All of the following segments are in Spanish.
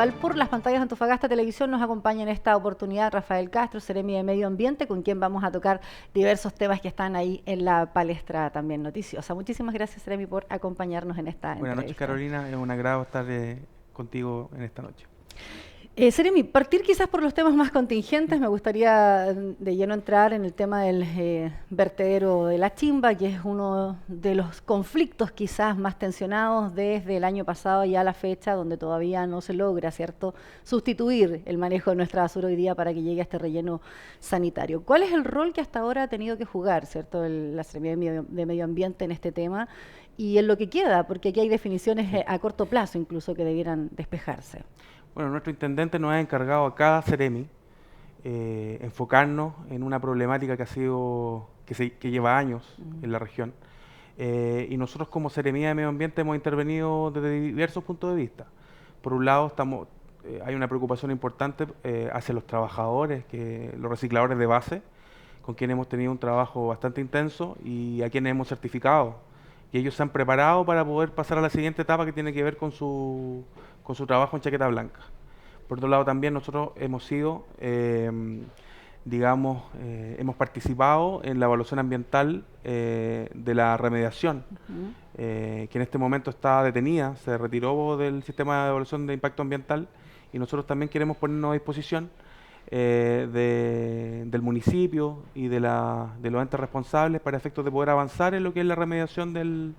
virtual por las pantallas de Antofagasta Televisión. Nos acompaña en esta oportunidad Rafael Castro, Seremi de Medio Ambiente, con quien vamos a tocar diversos temas que están ahí en la palestra también noticiosa. Muchísimas gracias, Seremi, por acompañarnos en esta Buenas noches, entrevista. Carolina. Es un agrado estar contigo en esta noche. Seremi, partir quizás por los temas más contingentes, me gustaría de lleno entrar en el tema del vertedero de La Chimba, que es uno de los conflictos quizás más tensionados desde el año pasado y a la fecha, donde todavía no se logra, ¿cierto?, sustituir el manejo de nuestra basura hoy día para que llegue a este relleno sanitario. ¿Cuál es el rol que hasta ahora ha tenido que jugar, ¿cierto?, la Secretaría de Medio Ambiente en este tema y en lo que queda? Porque aquí hay definiciones a corto plazo incluso que debieran despejarse. Bueno, nuestro intendente nos ha encargado a cada Seremi enfocarnos en una problemática que lleva años en la región. Y nosotros como Seremía de Medio Ambiente hemos intervenido desde diversos puntos de vista. Por un lado, hay una preocupación importante hacia los trabajadores, los recicladores de base, con quienes hemos tenido un trabajo bastante intenso y a quienes hemos certificado. Y ellos se han preparado para poder pasar a la siguiente etapa, que tiene que ver con su trabajo en chaqueta blanca. Por otro lado, también nosotros hemos sido, hemos participado en la evaluación ambiental de la remediación, que en este momento está detenida, se retiró del sistema de evaluación de impacto ambiental, y nosotros también queremos ponernos a disposición del municipio y de los entes responsables para efectos de poder avanzar en lo que es la remediación del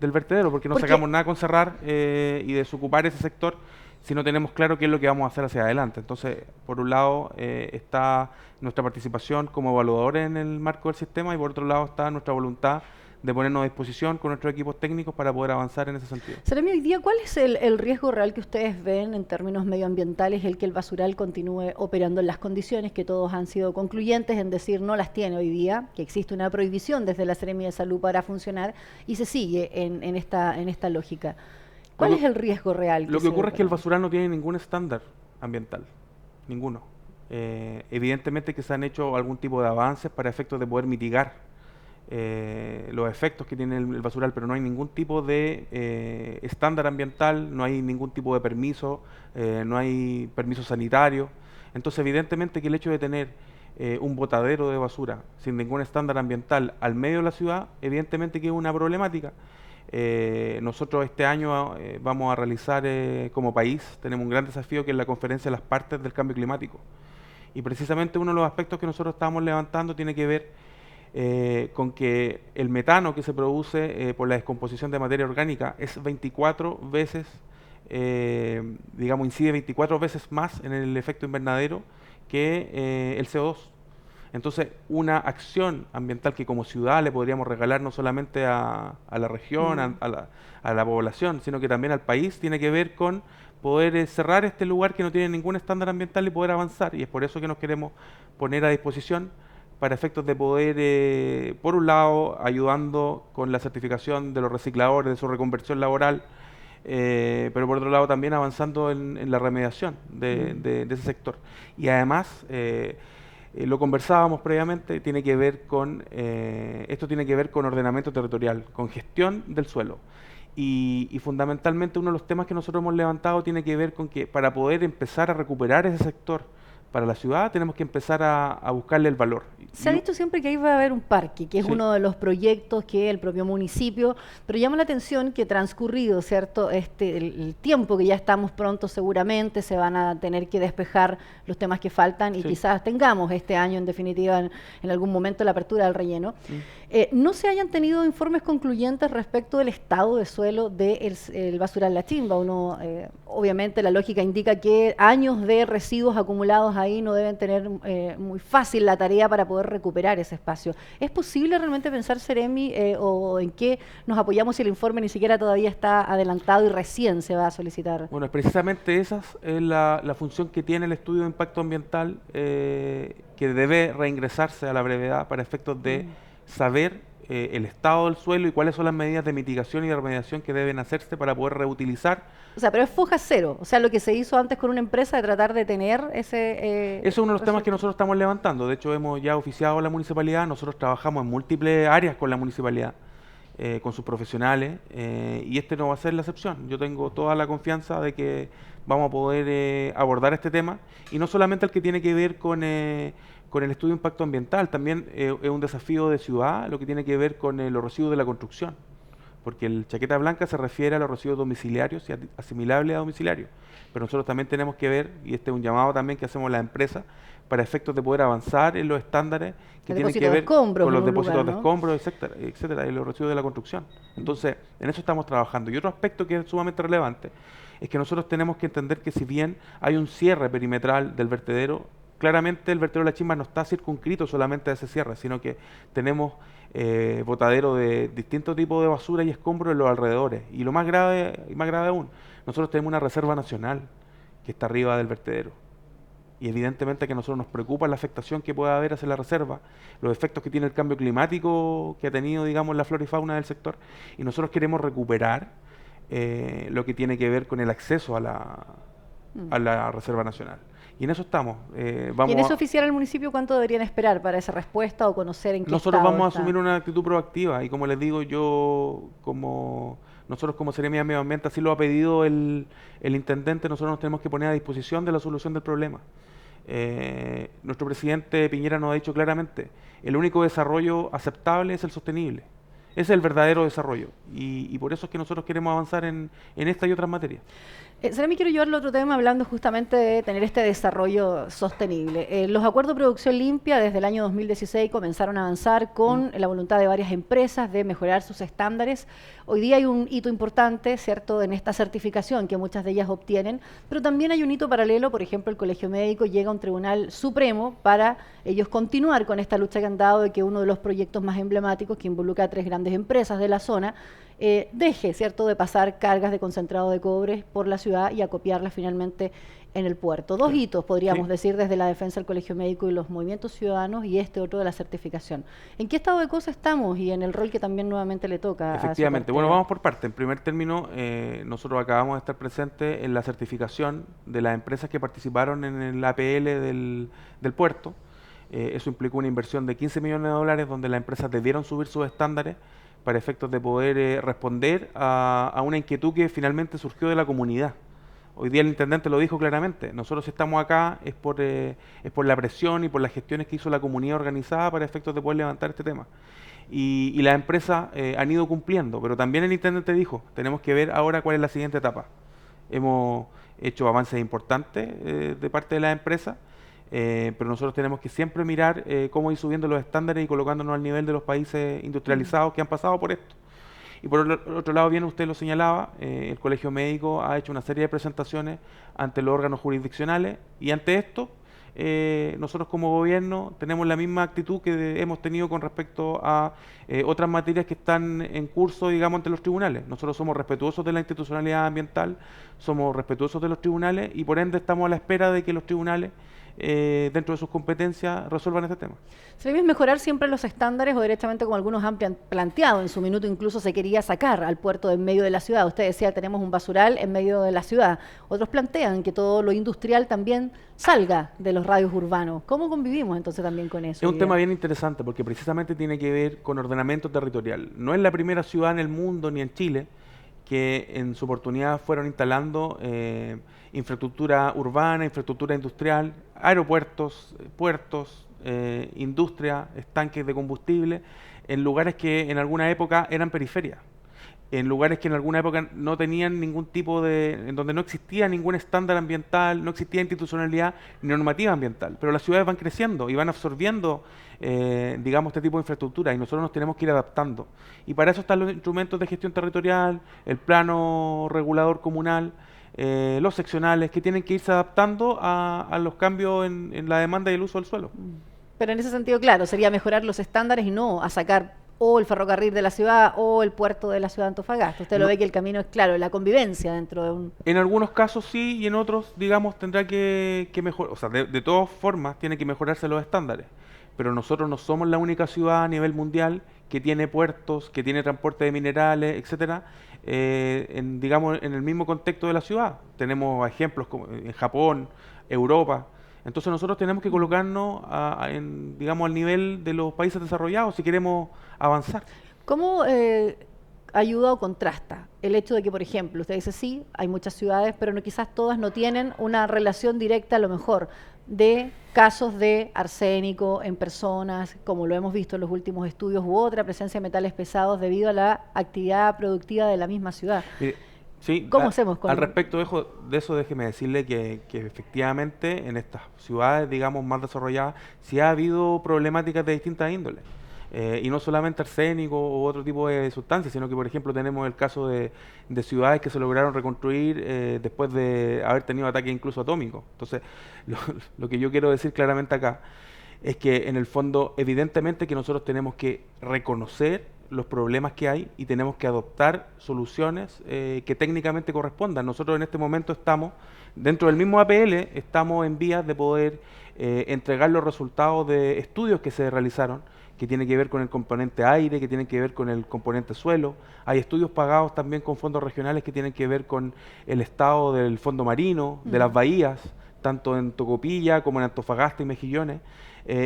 vertedero, porque no sacamos nada con cerrar y desocupar ese sector si no tenemos claro qué es lo que vamos a hacer hacia adelante. Entonces, por un lado está nuestra participación como evaluadores en el marco del sistema, y por otro lado está nuestra voluntad de ponernos a disposición con nuestros equipos técnicos para poder avanzar en ese sentido. Seremi, hoy día, ¿cuál es el riesgo real que ustedes ven en términos medioambientales, el que el basural continúe operando en las condiciones que todos han sido concluyentes en decir no las tiene hoy día, que existe una prohibición desde la Seremi de Salud para funcionar y se sigue en esta lógica? ¿Cuál es el riesgo real? Lo que ocurre es que el basural no tiene ningún estándar ambiental, ninguno. Evidentemente que se han hecho algún tipo de avances para efectos de poder mitigar los efectos que tiene el basural, pero no hay ningún tipo de estándar ambiental, no hay ningún tipo de permiso, no hay permiso sanitario. Entonces, evidentemente que el hecho de tener un botadero de basura sin ningún estándar ambiental al medio de la ciudad, evidentemente que es una problemática. Nosotros este año vamos a realizar como país, tenemos un gran desafío, que es la conferencia de las partes del cambio climático. Y precisamente uno de los aspectos que nosotros estamos levantando tiene que ver con que el metano que se produce por la descomposición de materia orgánica es 24 veces, incide 24 veces más en el efecto invernadero que el CO2. Entonces, una acción ambiental que como ciudad le podríamos regalar no solamente a la región, a la población, sino que también al país, tiene que ver con poder cerrar este lugar que no tiene ningún estándar ambiental y poder avanzar. Y es por eso que nos queremos poner a disposición para efectos de poder, por un lado, ayudando con la certificación de los recicladores, de su reconversión laboral, pero por otro lado también avanzando en la remediación de ese sector. Y además, lo conversábamos previamente, esto tiene que ver con ordenamiento territorial, con gestión del suelo. Y fundamentalmente uno de los temas que nosotros hemos levantado tiene que ver con que para poder empezar a recuperar ese sector para la ciudad tenemos que empezar a buscarle el valor. Se ha dicho siempre que ahí va a haber un parque, que es uno de los proyectos que el propio municipio, pero llama la atención que transcurrido, ¿cierto?, el tiempo que ya estamos pronto, seguramente se van a tener que despejar los temas que faltan y quizás tengamos este año, en definitiva, en algún momento la apertura del relleno. No se hayan tenido informes concluyentes respecto del estado de suelo del basural La Chimba. Obviamente la lógica indica que años de residuos acumulados ahí no deben tener muy fácil la tarea para poder recuperar ese espacio. ¿Es posible realmente pensar, Seremi, o en qué nos apoyamos si el informe ni siquiera todavía está adelantado y recién se va a solicitar? Bueno, precisamente esa es la función que tiene el estudio de impacto ambiental, que debe reingresarse a la brevedad para efectos de saber el estado del suelo y cuáles son las medidas de mitigación y de remediación que deben hacerse para poder reutilizar. O sea, pero es foja cero, o sea, lo que se hizo antes con una empresa de tratar de tener ese... Eso es uno de los temas que nosotros estamos levantando. De hecho, hemos ya oficiado a la municipalidad, nosotros trabajamos en múltiples áreas con la municipalidad. con sus profesionales, y este no va a ser la excepción. Yo tengo toda la confianza de que vamos a poder abordar este tema, y no solamente el que tiene que ver con el estudio de impacto ambiental, también es un desafío de ciudad, lo que tiene que ver con los residuos de la construcción, porque el chaqueta blanca se refiere a los residuos domiciliarios y asimilables a domiciliarios, pero nosotros también tenemos que ver, y este es un llamado también que hacemos las empresas, para efectos de poder avanzar en los estándares que tienen que ver con los depósitos de escombros, etcétera, etcétera, y los residuos de la construcción. Entonces, en eso estamos trabajando. Y otro aspecto que es sumamente relevante es que nosotros tenemos que entender que si bien hay un cierre perimetral del vertedero, claramente el vertedero de La Chimba no está circunscrito solamente a ese cierre, sino que tenemos botadero de distintos tipos de basura y escombros en los alrededores. Y lo más grave aún, nosotros tenemos una reserva nacional que está arriba del vertedero. Y evidentemente que a nosotros nos preocupa la afectación que pueda haber hacia la reserva, los efectos que tiene el cambio climático que ha tenido, digamos, la flora y fauna del sector. Y nosotros queremos recuperar lo que tiene que ver con el acceso a la reserva nacional. Y en eso estamos. ¿Y en eso oficial al municipio cuánto deberían esperar para esa respuesta o conocer en qué Nosotros estado vamos a está? asumir una actitud proactiva, y como les digo, nosotros como Seremia de Medio Ambiente, así lo ha pedido el intendente, nosotros nos tenemos que poner a disposición de la solución del problema. Nuestro presidente Piñera nos ha dicho claramente, el único desarrollo aceptable es el sostenible. Ese es el verdadero desarrollo, y por eso es que nosotros queremos avanzar en esta y otras materias. Seremi, quiero llevarlo a otro tema hablando justamente de tener este desarrollo sostenible. Los acuerdos de producción limpia desde el año 2016 comenzaron a avanzar con la voluntad de varias empresas de mejorar sus estándares. Hoy día hay un hito importante, ¿cierto?, en esta certificación que muchas de ellas obtienen, pero también hay un hito paralelo, por ejemplo, el Colegio Médico llega a un tribunal supremo para ellos continuar con esta lucha que han dado de que uno de los proyectos más emblemáticos que involucra a 3 grandes empresas de la zona deje, ¿cierto?, de pasar cargas de concentrado de cobre por la ciudad y acopiarlas finalmente en el puerto. 2 hitos, podríamos decir, desde la defensa del Colegio Médico y los movimientos ciudadanos, y este otro de la certificación. ¿En qué estado de cosas estamos y en el rol que también nuevamente le toca? Efectivamente. Bueno, vamos por parte. En primer término, nosotros acabamos de estar presentes en la certificación de las empresas que participaron en el APL del puerto. Eso implicó una inversión de $15 millones, donde las empresas debieron subir sus estándares para efectos de poder responder a una inquietud que finalmente surgió de la comunidad. Hoy día el intendente lo dijo claramente, nosotros estamos acá es por la presión y por las gestiones que hizo la comunidad organizada para efectos de poder levantar este tema. Y las empresas han ido cumpliendo, pero también el intendente dijo, tenemos que ver ahora cuál es la siguiente etapa. Hemos hecho avances importantes de parte de las empresas, pero nosotros tenemos que siempre mirar cómo ir subiendo los estándares y colocándonos al nivel de los países industrializados que han pasado por esto. Y por otro lado, bien usted lo señalaba, el Colegio Médico ha hecho una serie de presentaciones ante los órganos jurisdiccionales, y ante esto nosotros como gobierno tenemos la misma actitud que hemos tenido con respecto a otras materias que están en curso, digamos, ante los tribunales. Nosotros somos respetuosos de la institucionalidad ambiental, somos respetuosos de los tribunales, y por ende estamos a la espera de que los tribunales dentro de sus competencias resuelvan este tema. ¿Se debe mejorar siempre los estándares o directamente, como algunos han planteado, en su minuto incluso se quería sacar al puerto de en medio de la ciudad? Usted decía, tenemos un basural en medio de la ciudad. Otros plantean que todo lo industrial también salga de los radios urbanos. ¿Cómo convivimos entonces también con eso? Es un tema bien interesante porque precisamente tiene que ver con ordenamiento territorial. No es la primera ciudad en el mundo ni en Chile que en su oportunidad fueron instalando infraestructura urbana, infraestructura industrial, aeropuertos, puertos, industria, estanques de combustible, en lugares que en alguna época eran periferias, en lugares que en alguna época no tenían ningún tipo en donde no existía ningún estándar ambiental, no existía institucionalidad ni normativa ambiental, pero las ciudades van creciendo y van absorbiendo, digamos, este tipo de infraestructura, y nosotros nos tenemos que ir adaptando. Y para eso están los instrumentos de gestión territorial, el plano regulador comunal, los seccionales, que tienen que irse adaptando a los cambios en la demanda y el uso del suelo. Pero en ese sentido, claro, sería mejorar los estándares y no a sacar o el ferrocarril de la ciudad o el puerto de la ciudad de Antofagasta. Usted lo ve que el camino es claro, la convivencia dentro de un... En algunos casos sí, y en otros, digamos, tendrá que mejorar. O sea, de todas formas, tiene que mejorarse los estándares. Pero nosotros no somos la única ciudad a nivel mundial que tiene puertos, que tiene transporte de minerales, etcétera, digamos, en el mismo contexto de la ciudad. Tenemos ejemplos como en Japón, Europa. Entonces nosotros tenemos que colocarnos digamos, al nivel de los países desarrollados si queremos avanzar. ¿Cómo ayuda o contrasta el hecho de que, por ejemplo, usted dice, sí, hay muchas ciudades, pero no, quizás todas no tienen una relación directa, a lo mejor, de casos de arsénico en personas, como lo hemos visto en los últimos estudios, u otra presencia de metales pesados debido a la actividad productiva de la misma ciudad. Sí, ¿Cómo hacemos con al respecto de eso, déjeme decirle que efectivamente en estas ciudades, digamos, más desarrolladas, sí ha habido problemáticas de distintas índoles. Y no solamente arsénico u otro tipo de sustancias, sino que, por ejemplo, tenemos el caso de ciudades que se lograron reconstruir después de haber tenido ataques incluso atómicos. Entonces, lo, lo que yo quiero decir claramente acá es que, en el fondo, evidentemente que nosotros tenemos que reconocer los problemas que hay y tenemos que adoptar soluciones que técnicamente correspondan. Nosotros en este momento estamos, dentro del mismo APL, estamos en vías de poder entregar los resultados de estudios que se realizaron, que tienen que ver con el componente aire, que tienen que ver con el componente suelo. Hay estudios pagados también con fondos regionales que tienen que ver con el estado del fondo marino, de las bahías, tanto en Tocopilla como en Antofagasta y Mejillones.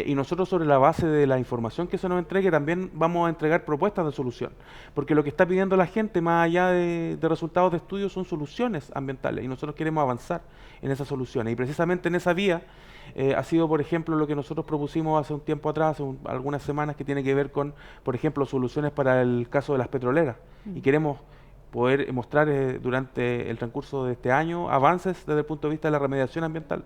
Y nosotros, sobre la base de la información que se nos entregue, también vamos a entregar propuestas de solución. Porque lo que está pidiendo la gente, más allá de resultados de estudios, son soluciones ambientales. Y nosotros queremos avanzar en esas soluciones. Y precisamente en esa vía ha sido, por ejemplo, lo que nosotros propusimos hace un tiempo atrás, hace algunas semanas, que tiene que ver con, por ejemplo, soluciones para el caso de las petroleras. Y queremos poder mostrar durante el transcurso de este año avances desde el punto de vista de la remediación ambiental.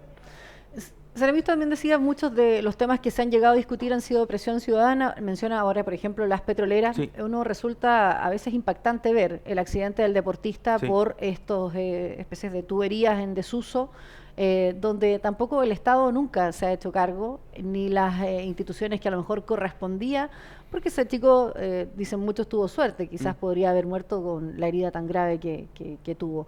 Seremi también decía, muchos de los temas que se han llegado a discutir han sido presión ciudadana. Menciona ahora, por ejemplo, las petroleras. Sí. Uno resulta a veces impactante ver el accidente del deportista por estos especies de tuberías en desuso, donde tampoco el Estado nunca se ha hecho cargo, ni las instituciones que a lo mejor correspondía, porque ese chico, dicen muchos, tuvo suerte, quizás podría haber muerto con la herida tan grave que tuvo.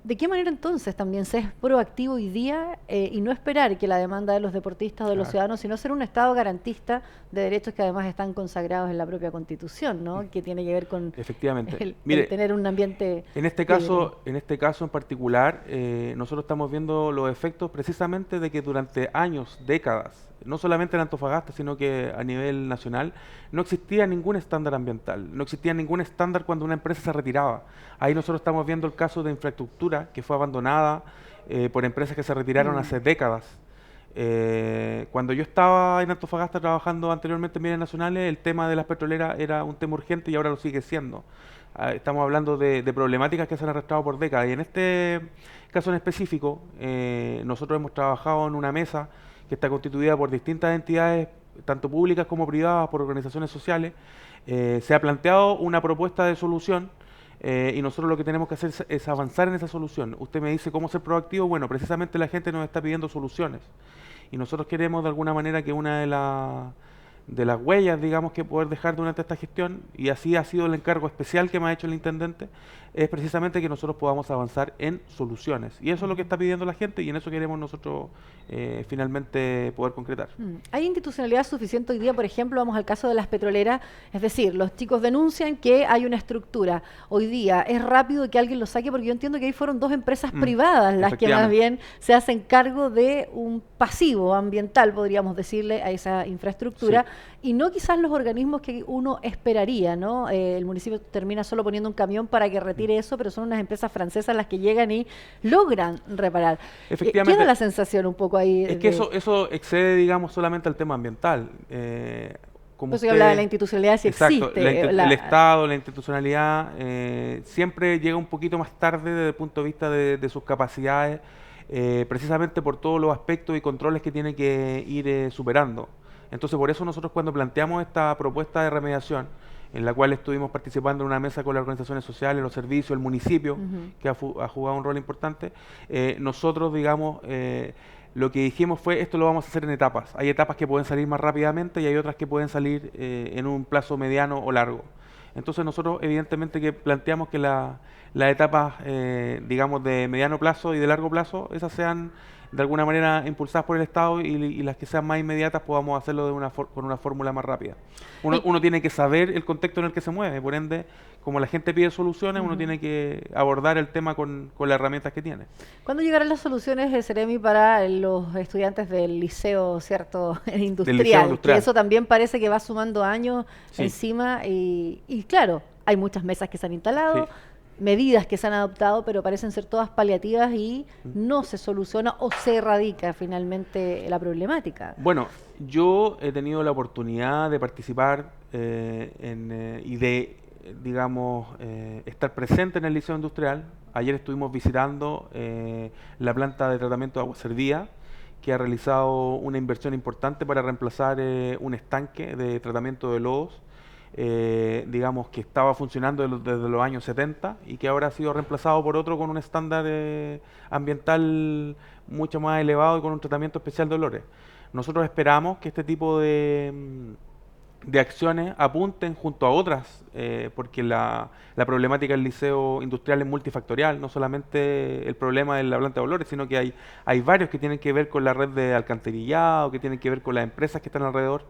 ¿De qué manera entonces también se es proactivo hoy día y no esperar que la demanda de los deportistas o de los ciudadanos, sino ser un Estado garantista de derechos que además están consagrados en la propia Constitución, ¿no? Que tiene que ver con efectivamente. El tener un ambiente en este caso en particular, nosotros estamos viendo los efectos precisamente de que durante años, décadas, no solamente en Antofagasta, sino que a nivel nacional, no existía ningún estándar ambiental, no existía ningún estándar cuando una empresa se retiraba. Ahí nosotros estamos viendo el caso de infraestructura que fue abandonada por empresas que se retiraron hace décadas. Cuando yo estaba en Antofagasta trabajando anteriormente en bienes nacionales, el tema de las petroleras era un tema urgente y ahora lo sigue siendo. Estamos hablando de problemáticas que se han arrastrado por décadas, y en este caso en específico nosotros hemos trabajado en una mesa que está constituida por distintas entidades, tanto públicas como privadas, por organizaciones sociales. Se ha planteado una propuesta de solución y nosotros lo que tenemos que hacer es avanzar en esa solución. Usted me dice cómo ser proactivo. Bueno, precisamente la gente nos está pidiendo soluciones y nosotros queremos de alguna manera que una de las huellas, digamos, que poder dejar durante esta gestión, y así ha sido el encargo especial que me ha hecho el intendente, es precisamente que nosotros podamos avanzar en soluciones. Y eso es lo que está pidiendo la gente y en eso queremos nosotros finalmente poder concretar. ¿Hay institucionalidad suficiente hoy día? Por ejemplo, vamos al caso de las petroleras, es decir, los chicos denuncian que hay una estructura. Hoy día es rápido que alguien lo saque, porque yo entiendo que ahí fueron dos empresas privadas las que más bien se hacen cargo de un pasivo ambiental, podríamos decirle, a esa infraestructura. Y no quizás los organismos que uno esperaría, ¿no? El municipio termina solo poniendo un camión para que retire eso, pero son unas empresas francesas las que llegan y logran reparar. Efectivamente. Queda la sensación un poco ahí. Es que eso excede, digamos, solamente al tema ambiental. Como usted hablaba de la institucionalidad, si existe. El Estado, la institucionalidad, siempre llega un poquito más tarde desde el punto de vista de sus capacidades, precisamente por todos los aspectos y controles que tiene que ir superando. Entonces, por eso nosotros, cuando planteamos esta propuesta de remediación, en la cual estuvimos participando en una mesa con las organizaciones sociales, los servicios, el municipio, que ha jugado un rol importante, nosotros, digamos, lo que dijimos fue, esto lo vamos a hacer en etapas. Hay etapas que pueden salir más rápidamente y hay otras que pueden salir en un plazo mediano o largo. Entonces nosotros evidentemente que planteamos que las etapas, digamos, de mediano plazo y de largo plazo, esas sean de alguna manera impulsadas por el Estado, y las que sean más inmediatas podamos hacerlo con una fórmula más rápida. Uno tiene que saber el contexto en el que se mueve, por ende, como la gente pide soluciones, uno tiene que abordar el tema con las herramientas que tiene. ¿Cuándo llegarán las soluciones de Seremi para los estudiantes del liceo, cierto, industrial? Que eso también parece que va sumando años encima y claro, hay muchas mesas que se han Sí. instalado, medidas que se han adoptado, pero parecen ser todas paliativas y no se soluciona o se erradica finalmente la problemática. Bueno, yo he tenido la oportunidad de participar y de, digamos, estar presente en el Liceo Industrial. Ayer estuvimos visitando la planta de tratamiento de agua servida, que ha realizado una inversión importante para reemplazar un estanque de tratamiento de lodos, digamos, que estaba funcionando desde los años 70 y que ahora ha sido reemplazado por otro con un estándar ambiental mucho más elevado y con un tratamiento especial de olores. Nosotros esperamos que este tipo de acciones apunten junto a otras, porque la problemática del liceo industrial es multifactorial, no solamente el problema de la planta de olores, sino que hay varios que tienen que ver con la red de alcantarillado, que tienen que ver con las empresas que están alrededor.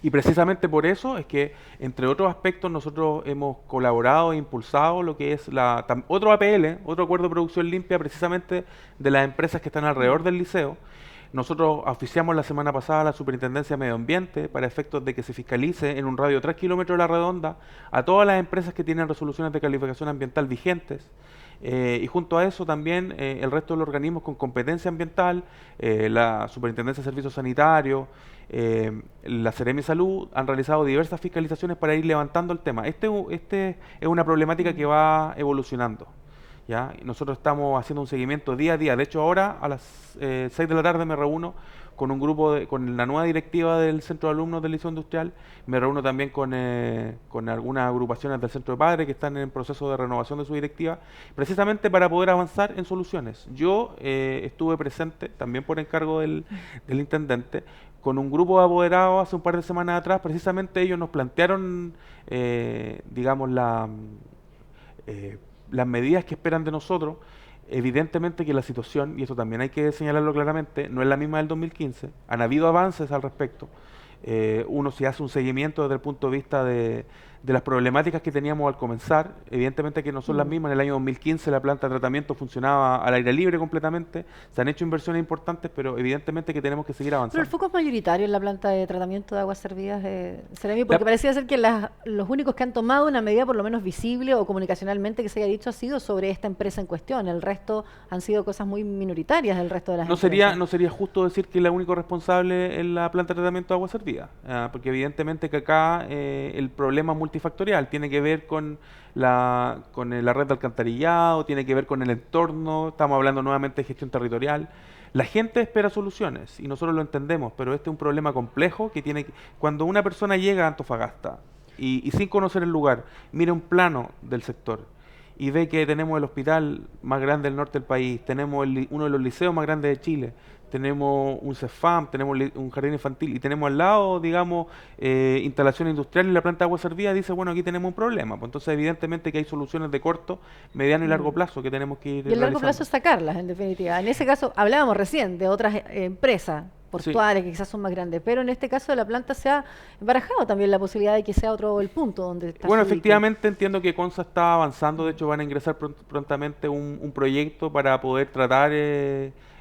Y precisamente por eso es que, entre otros aspectos, nosotros hemos colaborado e impulsado lo que es otro APL, otro acuerdo de producción limpia, precisamente de las empresas que están alrededor del liceo. Nosotros oficiamos la semana pasada a la Superintendencia de Medio Ambiente para efectos de que se fiscalice en un radio de 3 kilómetros de la redonda a todas las empresas que tienen resoluciones de calificación ambiental vigentes. Y junto a eso también el resto de los organismos con competencia ambiental, la Superintendencia de Servicios Sanitarios, la Seremi de Salud han realizado diversas fiscalizaciones para ir levantando el tema. Este es una problemática que va evolucionando. ¿Ya? Y nosotros estamos haciendo un seguimiento día a día. De hecho, ahora a las 6 de la tarde me reúno con un grupo, con la nueva directiva del Centro de Alumnos del Liceo Industrial. Me reúno también con algunas agrupaciones del Centro de Padres que están en proceso de renovación de su directiva, precisamente para poder avanzar en soluciones. Yo estuve presente, también por encargo del intendente, con un grupo de apoderados hace un par de semanas atrás. Precisamente ellos nos plantearon, digamos, las medidas que esperan de nosotros. Evidentemente que la situación, y eso también hay que señalarlo claramente, no es la misma del 2015, han habido avances al respecto. Uno si hace un seguimiento desde el punto de vista de las problemáticas que teníamos al comenzar, evidentemente que no son las mismas. En el año 2015 la planta de tratamiento funcionaba al aire libre completamente, se han hecho inversiones importantes, pero evidentemente que tenemos que seguir Pero avanzando. el foco es mayoritario en la planta de tratamiento de aguas servidas de Seremi, porque parecía ser que los únicos que han tomado una medida por lo menos visible o comunicacionalmente que se haya dicho ha sido sobre esta empresa en cuestión. El resto han sido cosas muy minoritarias del resto de las empresas. No sería justo decir que la único responsable es la planta de tratamiento de agua servida, porque evidentemente que acá el problema multifactorial tiene que ver con la red de alcantarillado, tiene que ver con el entorno, estamos hablando nuevamente de gestión territorial. La gente espera soluciones y nosotros lo entendemos, pero este es un problema complejo cuando una persona llega a Antofagasta y sin conocer el lugar, mira un plano del sector y ve que tenemos el hospital más grande del norte del país, tenemos uno de los liceos más grandes de Chile, tenemos un CEFAM, tenemos un jardín infantil y tenemos al lado, digamos, instalación industrial y la planta de agua servida, dice, bueno, aquí tenemos un problema. Pues entonces, evidentemente que hay soluciones de corto, mediano y largo plazo que tenemos que ir Y el largo realizando. plazo es sacarlas, en definitiva. En ese caso, hablábamos recién de otras empresas portuarias que quizás son más grandes, pero en este caso de la planta se ha barajado también la posibilidad de que sea otro el punto donde está. Bueno, efectivamente entiendo que Consa está avanzando, de hecho van a ingresar prontamente un proyecto para poder tratar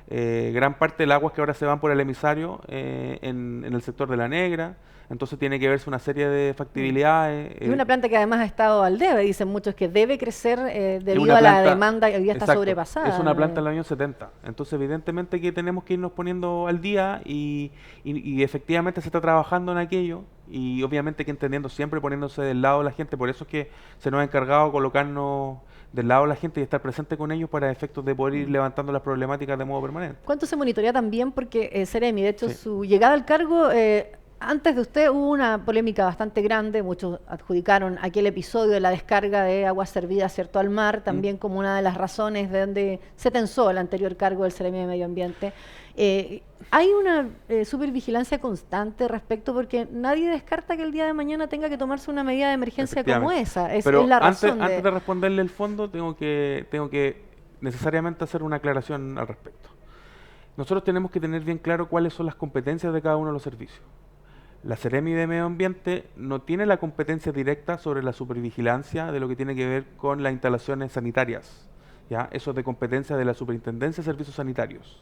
gran parte del agua que ahora se van por el emisario en el sector de La Negra. Entonces tiene que verse una serie de factibilidades. Y una planta que además ha estado al debe, dicen muchos, que debe crecer debido a la demanda que hoy día está sobrepasada. Es una planta del año 70. Entonces evidentemente que tenemos que irnos poniendo al día y efectivamente se está trabajando en aquello y obviamente que entendiendo siempre poniéndose del lado de la gente. Por eso es que se nos ha encargado colocarnos del lado de la gente y estar presente con ellos para efectos de poder ir levantando las problemáticas de modo permanente. ¿Cuánto se monitorea también? Porque Seremi, de hecho, su llegada al cargo... antes de usted hubo una polémica bastante grande, muchos adjudicaron aquel episodio de la descarga de aguas servidas, ¿cierto?, al mar, también como una de las razones de donde se tensó el anterior cargo del Seremi de Medio Ambiente. Hay una supervigilancia constante respecto, porque nadie descarta que el día de mañana tenga que tomarse una medida de emergencia como esa. Pero es la razón antes de responderle el fondo, tengo que necesariamente hacer una aclaración al respecto. Nosotros tenemos que tener bien claro cuáles son las competencias de cada uno de los servicios. La Seremi de Medio Ambiente no tiene la competencia directa sobre la supervigilancia de lo que tiene que ver con las instalaciones sanitarias, ¿ya? Eso es de competencia de la Superintendencia de Servicios Sanitarios,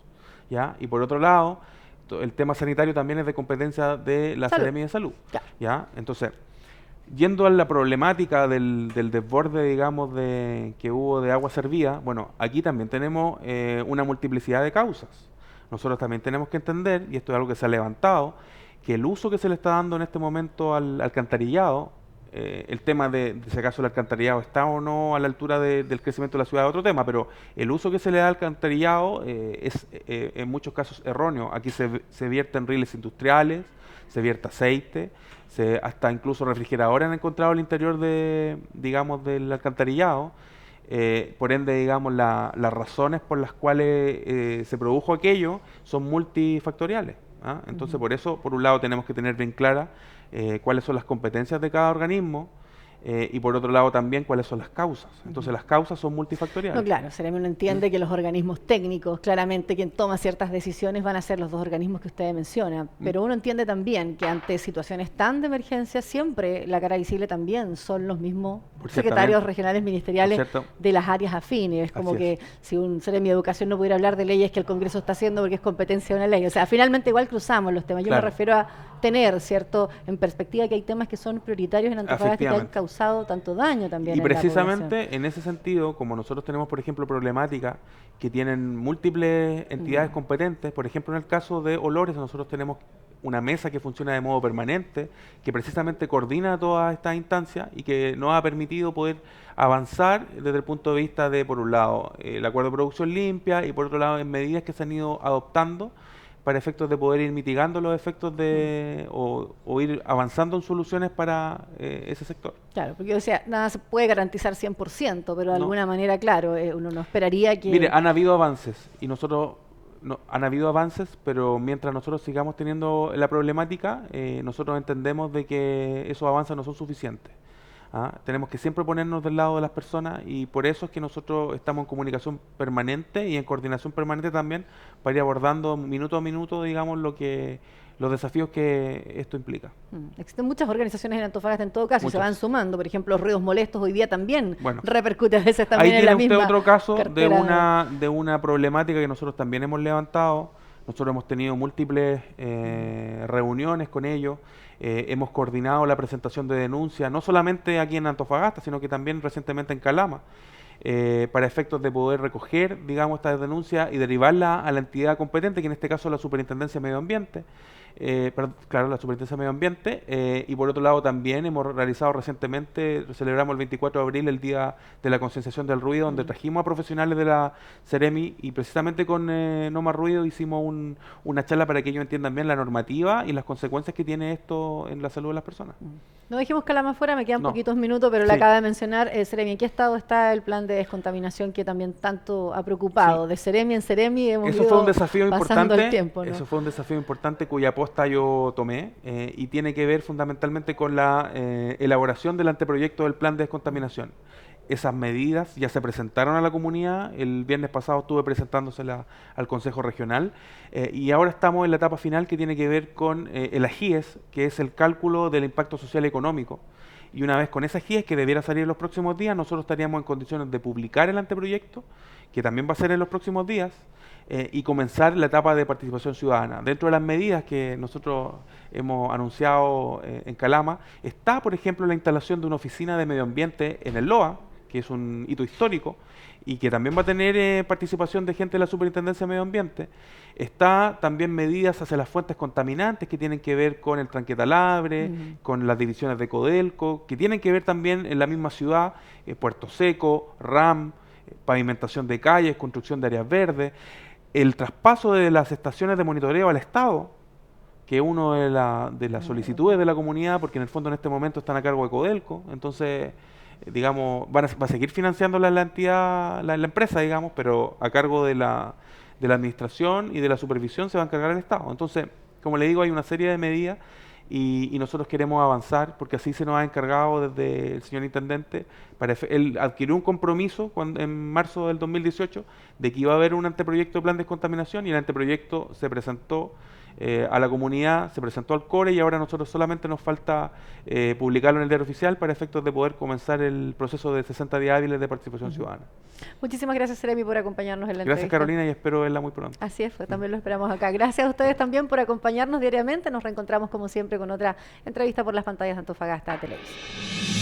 ¿ya? Y por otro lado, el tema sanitario también es de competencia de la Seremi de Salud, ¿ya? Entonces, Yendo a la problemática del desborde, digamos, que hubo de agua servida, bueno, aquí también tenemos una multiplicidad de causas. Nosotros también tenemos que entender, y esto es algo que se ha levantado, que el uso que se le está dando en este momento al alcantarillado, el tema de si acaso el alcantarillado está o no a la altura del crecimiento de la ciudad es otro tema, pero el uso que se le da al alcantarillado es en muchos casos erróneo. Aquí se vierten riles industriales, se vierte aceite, hasta incluso refrigeradores han encontrado al interior digamos, del alcantarillado. Por ende, digamos, las razones por las cuales se produjo aquello son multifactoriales. ¿Ah? Entonces, por eso, por un lado, tenemos que tener bien clara cuáles son las competencias de cada organismo y por otro lado también cuáles son las causas. Entonces, las causas son multifactoriales. No, claro, Seremi uno entiende que los organismos técnicos, claramente quien toma ciertas decisiones van a ser los dos organismos que usted menciona, pero uno entiende también que ante situaciones tan de emergencia siempre la cara visible también son los mismos secretarios regionales ministeriales de las áreas afines. Es como que si un Seremi de Educación no pudiera hablar de leyes que el Congreso está haciendo porque es competencia de una ley. O sea, finalmente igual cruzamos los temas. Yo me refiero a tener, ¿cierto?, en perspectiva que hay temas que son prioritarios en Antofagasta y que han causado tanto daño también. Y precisamente en ese sentido, como nosotros tenemos, por ejemplo, problemáticas que tienen múltiples entidades competentes, por ejemplo, en el caso de olores, nosotros tenemos una mesa que funciona de modo permanente, que precisamente coordina todas estas instancias y que nos ha permitido poder avanzar desde el punto de vista de, por un lado, el acuerdo de producción limpia y por otro lado, en medidas que se han ido adoptando para efectos de poder ir mitigando los efectos o ir avanzando en soluciones para ese sector. Claro, porque yo decía, nada se puede garantizar 100%, pero de alguna manera, claro, uno no esperaría que... Mire, han habido avances y nosotros... han habido avances, pero mientras nosotros sigamos teniendo la problemática, nosotros entendemos de que esos avances no son suficientes. Tenemos que siempre ponernos del lado de las personas y por eso es que nosotros estamos en comunicación permanente y en coordinación permanente también para ir abordando minuto a minuto, digamos, los desafíos que esto implica. Existen muchas organizaciones en Antofagasta en todo caso y se van sumando. Por ejemplo, los ruidos molestos hoy día también repercute a veces también en la misma ahí tiene usted otro caso de una problemática que nosotros también hemos levantado. Nosotros hemos tenido múltiples reuniones con ellos. Hemos coordinado la presentación de denuncias, no solamente aquí en Antofagasta, sino que también recientemente en Calama, para efectos de poder recoger, digamos, estas denuncias y derivarlas a la entidad competente, que en este caso es la Superintendencia de Medio Ambiente. Claro, la Superintendencia de Medio Ambiente, y por otro lado también hemos realizado recientemente, celebramos el 24 de abril, el Día de la Concienciación del Ruido, donde trajimos a profesionales de la Seremi y precisamente con No Más Ruido hicimos una charla para que ellos entiendan bien la normativa y las consecuencias que tiene esto en la salud de las personas. No dejemos Calama fuera, me quedan poquitos minutos, pero le acaba de mencionar, Seremi, ¿en qué estado está el plan de descontaminación que también tanto ha preocupado? De Seremi en Seremi hemos Eso fue un desafío importante, el tiempo, ¿no? Eso fue un desafío importante cuya aposta yo tomé y tiene que ver fundamentalmente con la elaboración del anteproyecto del plan de descontaminación. Esas medidas ya se presentaron a la comunidad, el viernes pasado estuve presentándoselas al Consejo Regional y ahora estamos en la etapa final que tiene que ver con el AGIES, que es el cálculo del impacto social y económico. Y una vez con esa AGIES, que debiera salir en los próximos días, nosotros estaríamos en condiciones de publicar el anteproyecto, que también va a ser en los próximos días, y comenzar la etapa de participación ciudadana. Dentro de las medidas que nosotros hemos anunciado en Calama, está, por ejemplo, la instalación de una oficina de medio ambiente en el LOA, que es un hito histórico, y que también va a tener participación de gente de la Superintendencia de Medio Ambiente. Está también medidas hacia las fuentes contaminantes que tienen que ver con el Tranquetalabre, con las divisiones de Codelco, que tienen que ver también en la misma ciudad, Puerto Seco, RAM, pavimentación de calles, construcción de áreas verdes, el traspaso de las estaciones de monitoreo al Estado, que es una de las solicitudes de la comunidad, porque en el fondo en este momento están a cargo de Codelco, entonces digamos, va a seguir financiándola la entidad, la empresa, digamos, pero a cargo de la administración y de la supervisión se va a encargar el Estado. Entonces, como le digo, hay una serie de medidas y nosotros queremos avanzar, porque así se nos ha encargado desde el señor Intendente, él adquirió un compromiso en marzo del 2018 de que iba a haber un anteproyecto de plan de descontaminación y el anteproyecto se presentó a la comunidad, se presentó al CORE y ahora a nosotros solamente nos falta publicarlo en el diario oficial para efectos de poder comenzar el proceso de 60 días hábiles de participación ciudadana. Muchísimas gracias, Seremi, por acompañarnos en la Gracias, entrevista. Carolina, y espero verla muy pronto. Así es, pues, también lo esperamos acá. Gracias a ustedes también por acompañarnos diariamente. Nos reencontramos como siempre con otra entrevista por las pantallas de Antofagasta Televisión.